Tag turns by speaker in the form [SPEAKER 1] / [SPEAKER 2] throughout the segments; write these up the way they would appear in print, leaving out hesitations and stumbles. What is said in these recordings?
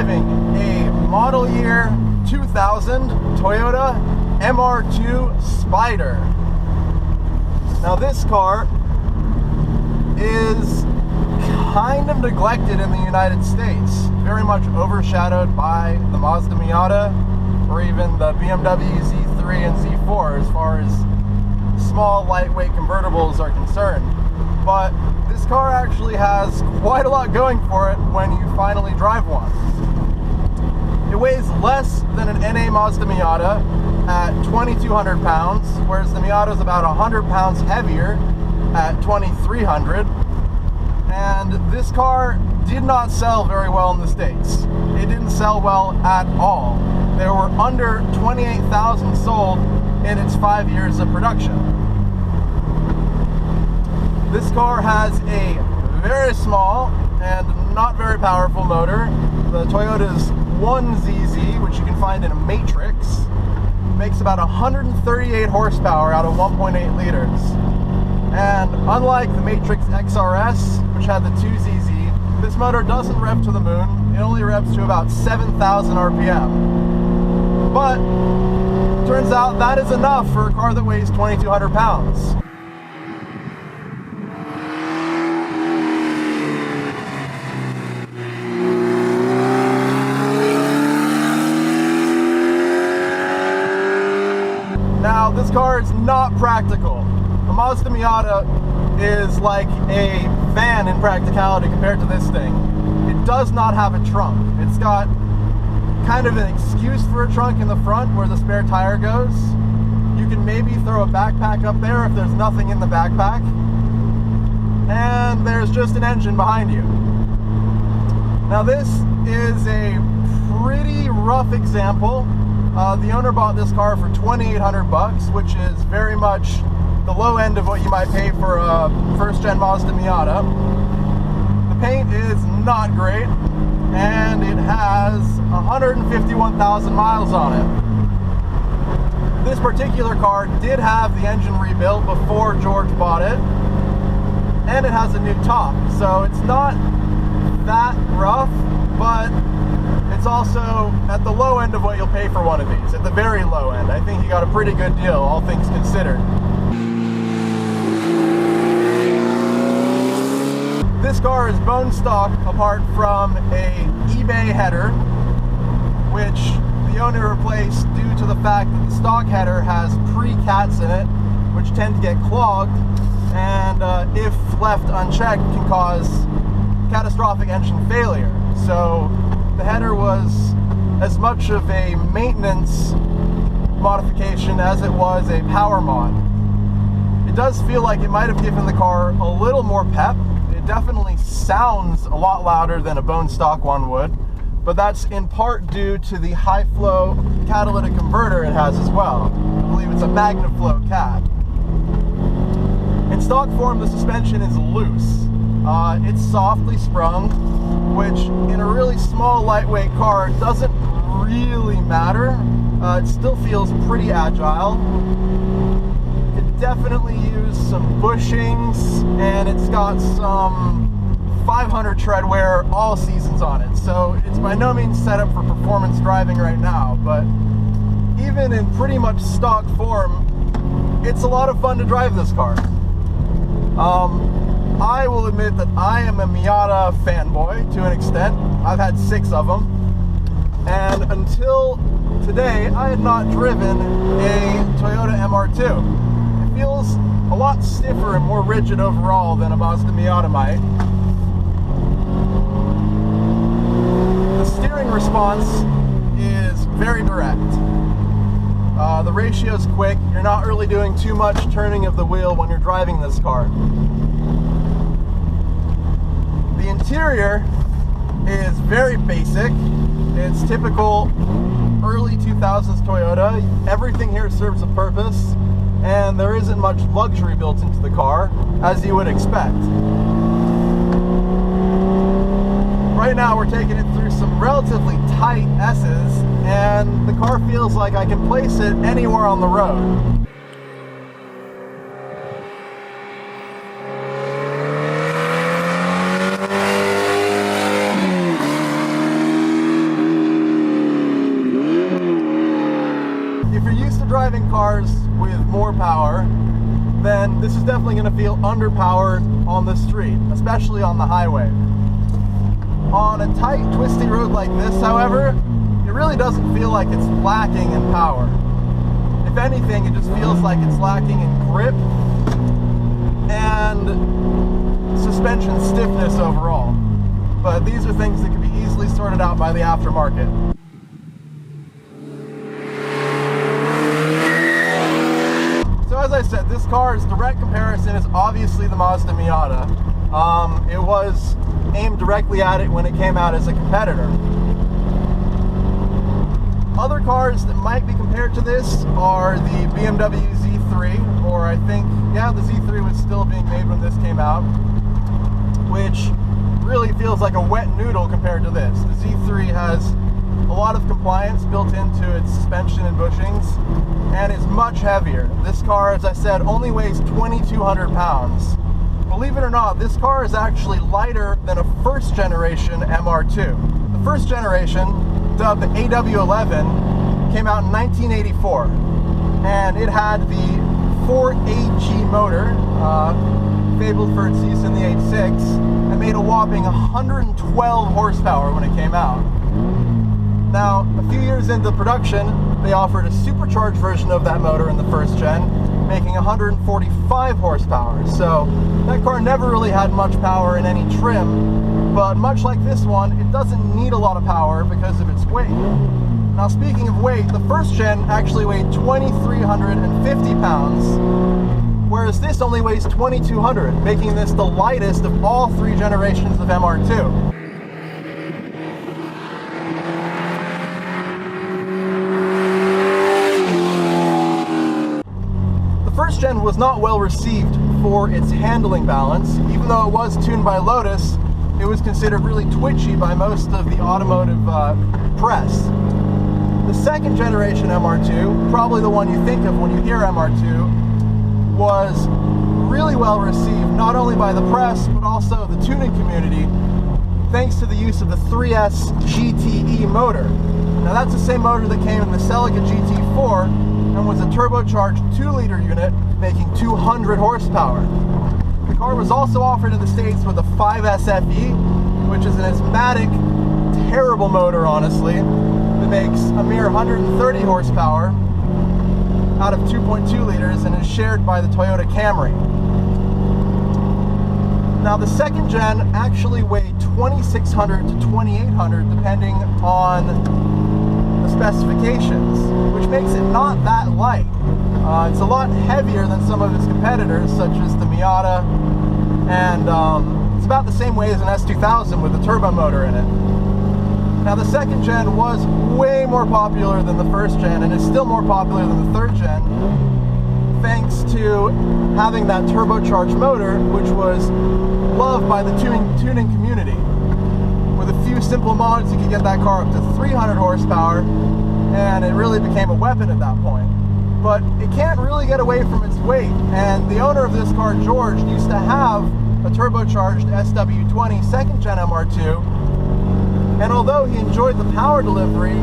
[SPEAKER 1] driving a model year 2000 Toyota MR2 Spider. Now this car is kind of neglected in the United States, very much overshadowed by the Mazda Miata or even the BMW Z3 and Z4 as far as small lightweight convertibles are concerned. But this car actually has quite a lot going for it when you finally drive one. It weighs less than an NA Mazda Miata at 2,200 pounds, whereas the Miata is about 100 pounds heavier at 2,300. And this car did not sell very well in the States. It didn't sell well at all. There were under 28,000 sold in its 5 years of production. This car has a very small and not very powerful motor. The Toyota's 1ZZ, which you can find in a Matrix, makes about 138 horsepower out of 1.8 liters. And unlike the Matrix XRS, which had the 2ZZ, this motor doesn't rev to the moon. It only revs to about 7,000 RPM. But turns out that is enough for a car that weighs 2,200 pounds. Now, this car is not practical. The Mazda Miata is like a van in practicality compared to this thing. It does not have a trunk. It's got kind of an excuse for a trunk in the front where the spare tire goes. You can maybe throw a backpack up there if there's nothing in the backpack. And there's just an engine behind you. Now this is a pretty rough example. The owner bought this car for $2,800, which is very much the low end of what you might pay for a first-gen Mazda Miata. The paint is not great, and it has 151,000 miles on it. This particular car did have the engine rebuilt before George bought it, and it has a new top, so it's not that rough, but it's also at the low end of what you'll pay for one of these, at the very low end. I think you got a pretty good deal, all things considered. This car is bone stock apart from a eBay header, which the owner replaced due to the fact that the stock header has pre-cats in it, which tend to get clogged, and if left unchecked can cause catastrophic engine failure. So the header was as much of a maintenance modification as it was a power mod. It does feel like it might have given the car a little more pep. It definitely sounds a lot louder than a bone stock one would, but that's in part due to the high flow catalytic converter it has as well. I believe it's a MagnaFlow cat. In stock form, the suspension is loose. It's softly sprung, which in a really small, lightweight car doesn't really matter. It still feels pretty agile. It definitely used some bushings, and it's got some 500 tread wear all seasons on it. So it's by no means set up for performance driving right now, but even in pretty much stock form, it's a lot of fun to drive this car. I will admit that I am a Miata fanboy to an extent. I've had 6 of them, and until today I had not driven a Toyota MR2. It feels a lot stiffer and more rigid overall than a Mazda Miata might. The steering response is very direct. The ratio's quick. You're not really doing too much turning of the wheel when you're driving this car. The interior is very basic. It's typical early 2000s Toyota. Everything here serves a purpose, and there isn't much luxury built into the car, as you would expect. Right now we're taking it through some relatively tight S's, and the car feels like I can place it anywhere on the road. driving cars with more power, then this is definitely going to feel underpowered on the street, especially on the highway. On a tight, twisty road like this, however, it really doesn't feel like it's lacking in power. If anything, it just feels like it's lacking in grip and suspension stiffness overall. But these are things that can be easily sorted out by the aftermarket. So as I said, this car's direct comparison is obviously the Mazda Miata. It was aimed directly at it when it came out as a competitor. Other cars that might be compared to this are the BMW Z3, or I think, yeah, the Z3 was still being made when this came out, which really feels like a wet noodle compared to this. The Z3 has a lot of compliance built into its suspension and bushings, and is much heavier. This car, as I said, only weighs 2,200 pounds. Believe it or not, this car is actually lighter than a first generation MR2. The first generation, dubbed the AW11, came out in 1984, and it had the 4AG motor, fabled for its use in the 86, and made a whopping 112 horsepower when it came out. Now, a few years into production, they offered a supercharged version of that motor in the first gen, making 145 horsepower. So that car never really had much power in any trim, but much like this one, it doesn't need a lot of power because of its weight. Now, speaking of weight, the first gen actually weighed 2,350 pounds, whereas this only weighs 2,200, making this the lightest of all three generations of MR2. First gen was not well received for its handling balance. Even though it was tuned by Lotus, it was considered really twitchy by most of the automotive press. The second generation MR2, probably the one you think of when you hear MR2, was really well received not only by the press but also the tuning community, thanks to the use of the 3S GTE motor. Now that's the same motor that came in the Celica GT4 and was a turbocharged 2-liter unit making 200 horsepower. The car was also offered in the States with a 5SFE, which is an asthmatic, terrible motor, honestly, that makes a mere 130 horsepower out of 2.2 liters and is shared by the Toyota Camry. Now, the second gen actually weighed 2,600 to 2,800 depending on the specifications, which makes it not that light. It's a lot heavier than some of its competitors, such as the Miata, and it's about the same weight as an S2000 with a turbo motor in it. Now, the second gen was way more popular than the first gen, and is still more popular than the third gen, thanks to having that turbocharged motor, which was loved by the tuning community. With a few simple mods, you could get that car up to 300 horsepower, and it really became a weapon at that point. But it can't really get away from its weight, and the owner of this car, George, used to have a turbocharged SW20 second gen MR2, and although he enjoyed the power delivery,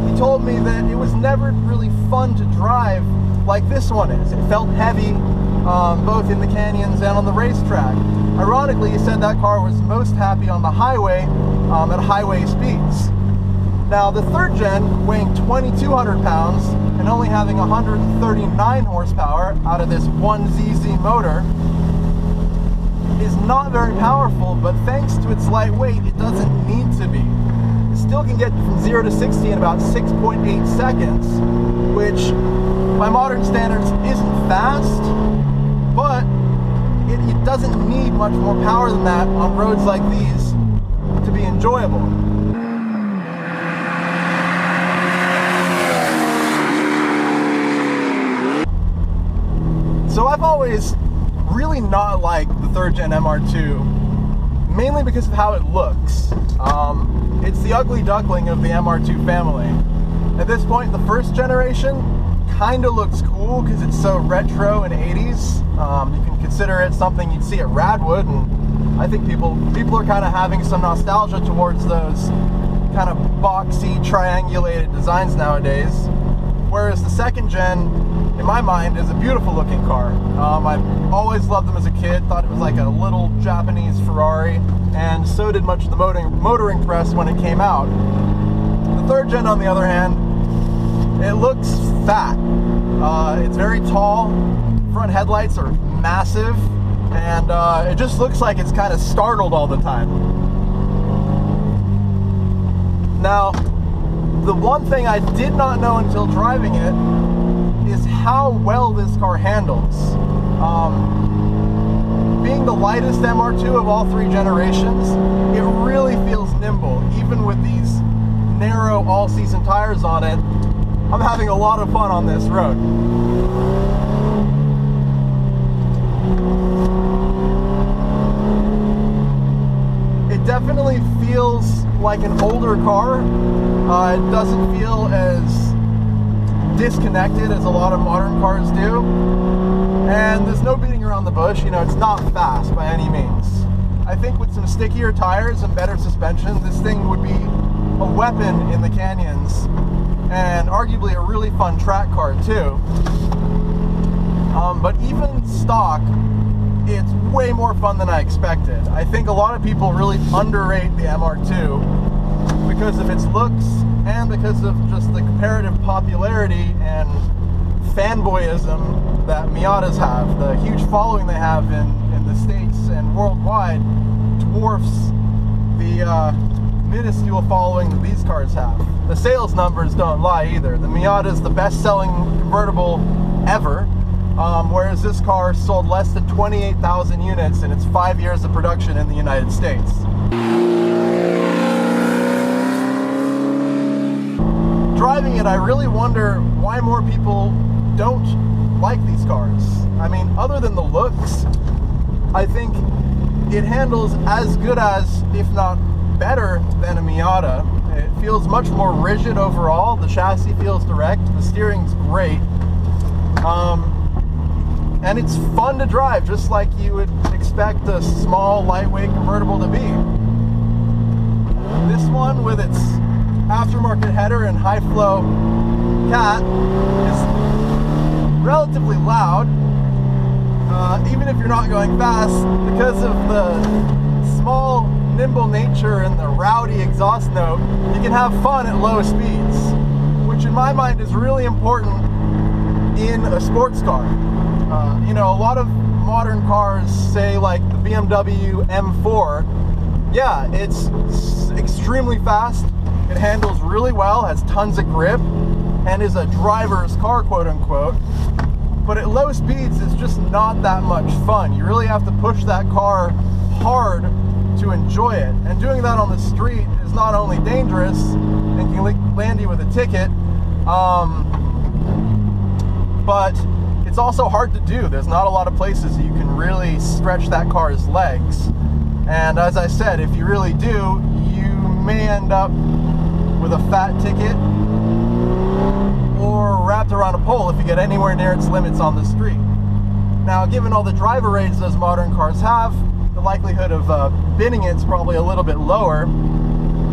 [SPEAKER 1] he told me that it was never really fun to drive like this one is. It felt heavy, both in the canyons and on the racetrack. Ironically, he said that car was most happy on the highway at highway speeds. Now, the third gen, weighing 2,200 pounds and only having 139 horsepower out of this 1ZZ motor, is not very powerful, but thanks to its light weight, it doesn't need to be. It still can get from 0 to 60 in about 6.8 seconds, which by modern standards isn't fast, but it doesn't need much more power than that on roads like these to be enjoyable. So I've always really not liked the third gen MR2, mainly because of how it looks. It's the ugly duckling of the MR2 family. At this point, the first generation kind of looks cool because it's so retro and 80s. You can consider it something you'd see at Radwood, and I think people are kind of having some nostalgia towards those kind of boxy, triangulated designs nowadays. Whereas the second gen, in my mind, is a beautiful looking car. I've always loved them as a kid, thought it was like a little Japanese Ferrari, and so did much of the motoring press when it came out. The third gen, on the other hand, it looks fat. It's very tall, front headlights are massive, and it just looks like it's kind of startled all the time. Now, the one thing I did not know until driving it is how well this car handles. Being the lightest MR2 of all three generations, it really feels nimble. Even with these narrow all-season tires on it, I'm having a lot of fun on this road. It definitely feels like an older car. It doesn't feel as disconnected as a lot of modern cars do. And there's no beating around the bush, you know, it's not fast by any means. I think with some stickier tires and better suspension, this thing would be a weapon in the canyons, and arguably a really fun track car too. But even stock, it's way more fun than I expected. I think a lot of people really underrate the MR2 because of its looks and because of just the comparative popularity and fanboyism that Miatas have. The huge following they have in the States and worldwide dwarfs the minuscule following that these cars have. The sales numbers don't lie either. The Miata is the best-selling convertible ever, whereas this car sold less than 28,000 units in its 5 years of production in the United States. Driving it, I really wonder why more people don't like these cars. I mean, other than the looks, I think it handles as good as, if not better than, a Miata. It feels much more rigid overall. The chassis feels direct. The steering's great. And it's fun to drive, just like you would expect a small, lightweight convertible to be. This one, with its aftermarket header and high-flow cat, is relatively loud, even if you're not going fast, because of the small, nimble nature and the rowdy exhaust note. You can have fun at low speeds, which in my mind is really important in a sports car. You know, a lot of modern cars, say like the BMW M4, yeah, it's extremely fast, it handles really well, has tons of grip, and is a driver's car, quote unquote. But at low speeds, it's just not that much fun. You really have to push that car hard to enjoy it. And doing that on the street is not only dangerous and can land you with a ticket, but it's also hard to do. There's not a lot of places you can really stretch that car's legs. And as I said, if you really do, you may end up with a fat ticket or wrapped around a pole if you get anywhere near its limits on the street. Now, given all the driver aids those modern cars have, the likelihood of binning it's probably a little bit lower.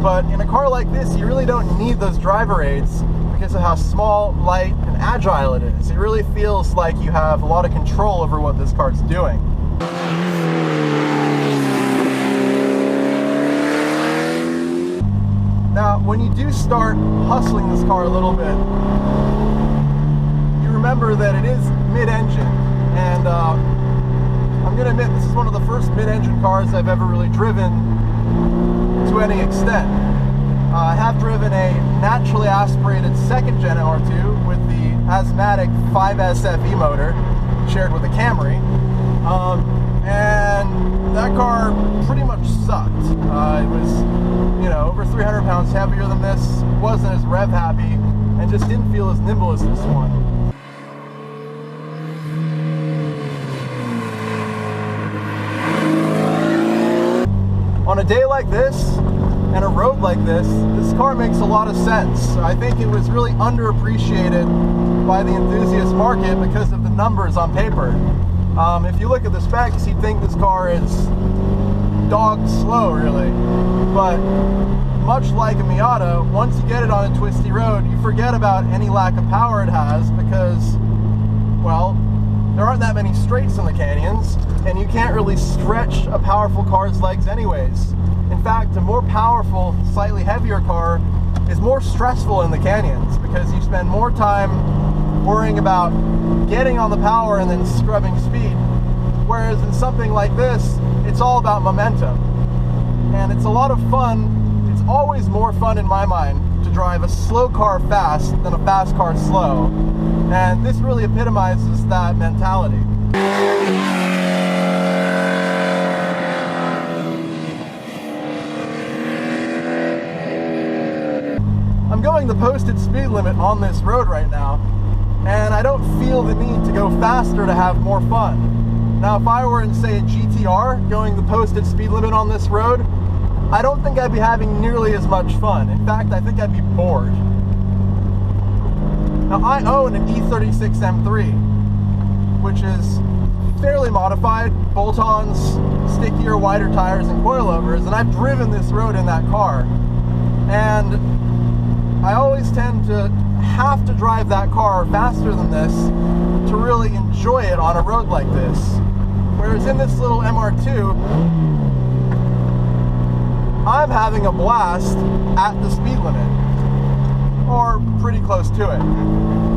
[SPEAKER 1] But in a car like this, you really don't need those driver aids because of how small, light, and agile it is. It really feels like you have a lot of control over what this car's doing. Now, when you do start hustling this car a little bit, you remember that it is mid-engine, and I'm going to admit this is one of the first mid-engine cars I've ever really driven to any extent. I have driven a naturally aspirated second-gen MR2 with the asthmatic 5S FE motor shared with a Camry, and that car pretty much sucked. It was, you know, over 300 pounds heavier than this, wasn't as rev happy, and just didn't feel as nimble as this one. On a day like this, and a road like this car makes a lot of sense. I think it was really underappreciated by the enthusiast market because of the numbers on paper. If you look at the specs, you'd think this car is dog slow, really. But much like a Miata, once you get it on a twisty road, you forget about any lack of power it has because, well, there aren't that many straights in the canyons, and you can't really stretch a powerful car's legs anyways. In fact, a more powerful, slightly heavier car is more stressful in the canyons because you spend more time worrying about getting on the power and then scrubbing speed. Whereas in something like this, it's all about momentum. And it's a lot of fun. It's always more fun in my mind to drive a slow car fast than a fast car slow. And this really epitomizes that mentality. I'm going the posted speed limit on this road right now, and I don't feel the need to go faster to have more fun. Now, if I were in, say, a GTR going the posted speed limit on this road, I don't think I'd be having nearly as much fun. In fact, I think I'd be bored. Now, I own an E36 M3, which is fairly modified, bolt-ons, stickier, wider tires, and coilovers, and I've driven this road in that car. And I always tend to have to drive that car faster than this to really enjoy it on a road like this. Whereas in this little MR2, I'm having a blast at the speed limit, or pretty close to it.